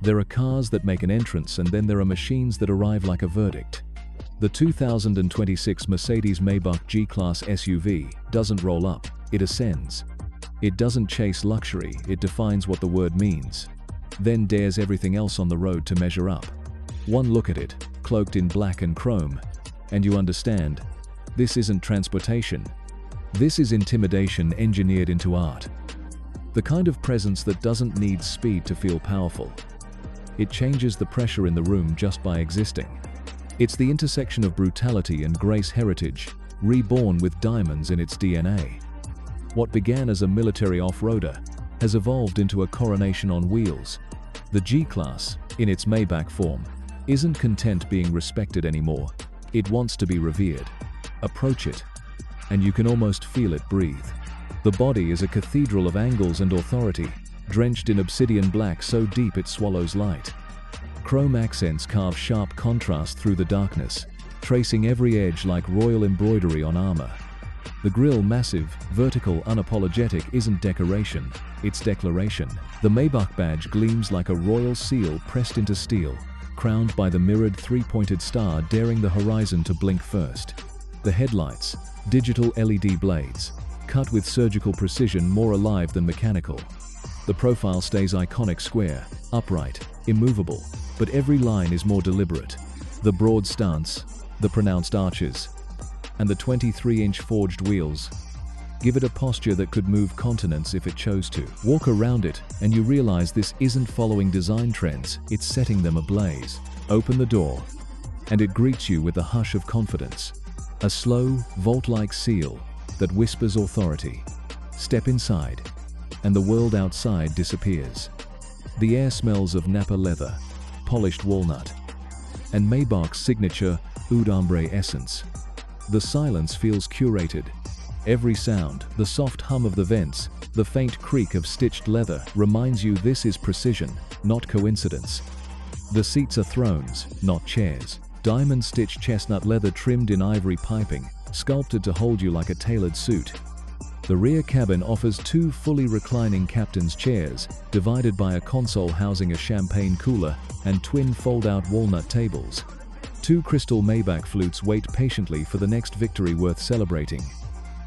There are cars that make an entrance, and then there are machines that arrive like a verdict. The 2026 Mercedes Maybach G Class SUV doesn't roll up, it ascends. It doesn't chase luxury, it defines what the word means. Then dares everything else on the road to measure up. One look at it, cloaked in black and chrome, and you understand, this isn't transportation. This is intimidation engineered into art. The kind of presence that doesn't need speed to feel powerful. It changes the pressure in the room just by existing. It's the intersection of brutality and grace heritage, reborn with diamonds in its DNA. What began as a military off-roader has evolved into a coronation on wheels. The G Class, in its Maybach form, isn't content being respected anymore. It wants to be revered. Approach it, and you can almost feel it breathe. The body is a cathedral of angles and authority, drenched in obsidian black so deep it swallows light. Chrome accents carve sharp contrast through the darkness, tracing every edge like royal embroidery on armor. The grille, massive, vertical, unapologetic, isn't decoration, it's declaration. The Maybach badge gleams like a royal seal pressed into steel, crowned by the mirrored three-pointed star daring the horizon to blink first. The headlights, digital LED blades, cut with surgical precision, more alive than mechanical. The profile stays iconic, square, upright, immovable, but every line is more deliberate. The broad stance, the pronounced arches, and the 23-inch forged wheels give it a posture that could move continents if it chose to. Walk around it, and you realize this isn't following design trends, it's setting them ablaze. Open the door, and it greets you with a hush of confidence. A slow, vault-like seal that whispers authority. Step inside, and the world outside disappears. The air smells of Napa leather, polished walnut, and Maybach's signature oud ombre essence. The silence feels curated. Every sound, the soft hum of the vents, the faint creak of stitched leather, reminds you this is precision, not coincidence. The seats are thrones, not chairs. Diamond-stitched chestnut leather trimmed in ivory piping, sculpted to hold you like a tailored suit. The rear cabin offers two fully reclining captain's chairs, divided by a console housing a champagne cooler and twin fold-out walnut tables. Two crystal Maybach flutes wait patiently for the next victory worth celebrating.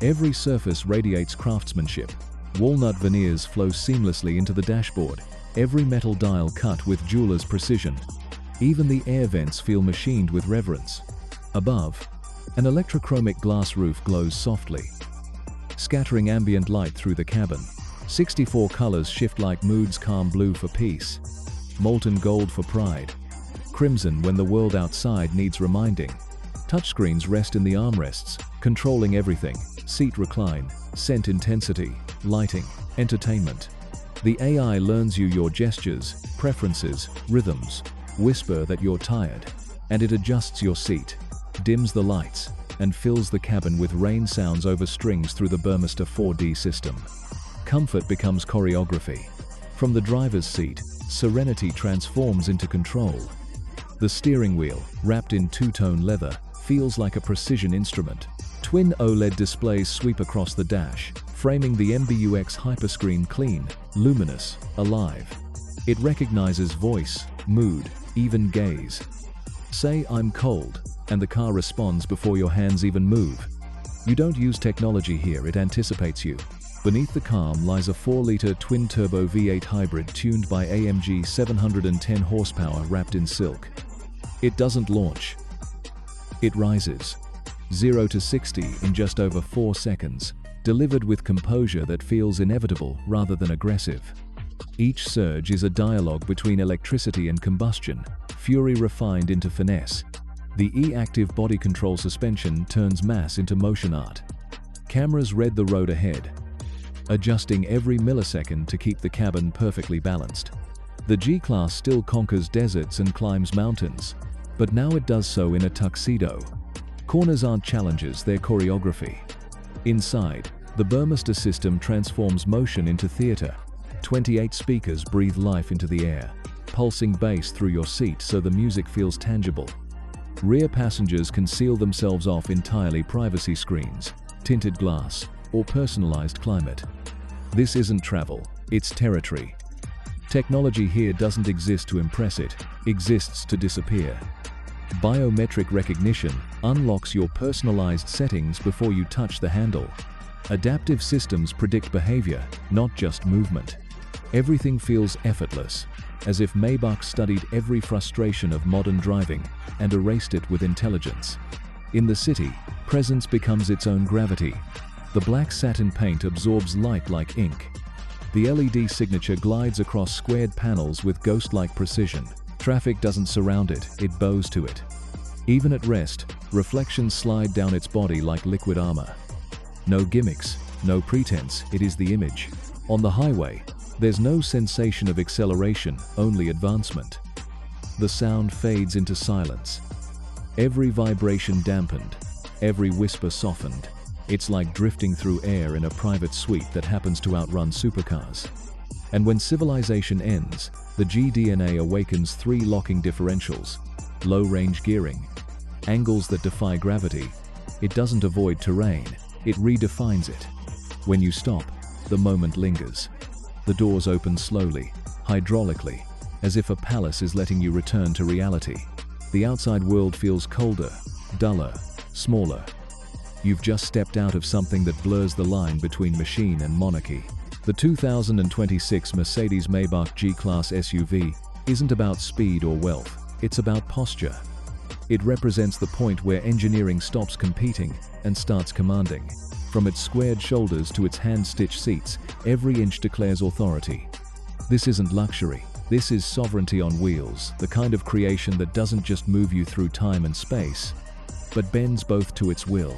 Every surface radiates craftsmanship. Walnut veneers flow seamlessly into the dashboard, every metal dial cut with jeweler's precision. Even the air vents feel machined with reverence. Above, an electrochromic glass roof glows softly, scattering ambient light through the cabin. 64 colors shift like moods: calm blue for peace, molten gold for pride, crimson when the world outside needs reminding. Touchscreens rest in the armrests, controlling everything: seat recline, scent intensity, lighting, entertainment. The AI learns your gestures, preferences, rhythms. Whisper that you're tired, and it adjusts your seat, dims the lights, and fills the cabin with rain sounds over strings through the Burmester 4D system. Comfort becomes choreography. From the driver's seat, serenity transforms into control. The steering wheel, wrapped in two-tone leather, feels like a precision instrument. Twin OLED displays sweep across the dash, framing the MBUX hyperscreen clean, luminous, alive. It recognizes voice, mood, even gaze. Say, "I'm cold," and the car responds before your hands even move. You don't use technology here, it anticipates you. Beneath the calm lies a 4-liter twin-turbo V8 hybrid tuned by AMG 710 horsepower wrapped in silk. It doesn't launch. It rises. 0 to 60 in just over 4 seconds, delivered with composure that feels inevitable rather than aggressive. Each surge is a dialogue between electricity and combustion, fury refined into finesse. The E-active body control suspension turns mass into motion art. Cameras read the road ahead, adjusting every millisecond to keep the cabin perfectly balanced. The G Class still conquers deserts and climbs mountains, but now it does so in a tuxedo. Corners aren't challenges, they're choreography. Inside, the Burmester system transforms motion into theater. 28 speakers breathe life into the air, pulsing bass through your seat so the music feels tangible. Rear passengers can seal themselves off entirely: privacy screens, tinted glass, or personalized climate. This isn't travel, it's territory. Technology here doesn't exist to impress, it exists to disappear. Biometric recognition unlocks your personalized settings before you touch the handle. Adaptive systems predict behavior, not just movement. Everything feels effortless, as if Maybach studied every frustration of modern driving and erased it with intelligence. In the city, presence becomes its own gravity. The black satin paint absorbs light like ink. The LED signature glides across squared panels with ghost-like precision. Traffic doesn't surround it, it bows to it. Even at rest, reflections slide down its body like liquid armor. No gimmicks, no pretense, it is the image. On the highway, there's no sensation of acceleration, only advancement. The sound fades into silence. Every vibration dampened, every whisper softened. It's like drifting through air in a private suite that happens to outrun supercars. And when civilization ends, the GDNA awakens 3 locking differentials, low-range gearing, angles that defy gravity. It doesn't avoid terrain, it redefines it. When you stop, the moment lingers. The doors open slowly, hydraulically, as if a palace is letting you return to reality. The outside world feels colder, duller, smaller. You've just stepped out of something that blurs the line between machine and monarchy. The 2026 Mercedes Maybach G Class SUV isn't about speed or wealth, it's about posture. It represents the point where engineering stops competing and starts commanding. From its squared shoulders to its hand-stitched seats, every inch declares authority. This isn't luxury, this is sovereignty on wheels, the kind of creation that doesn't just move you through time and space, but bends both to its will.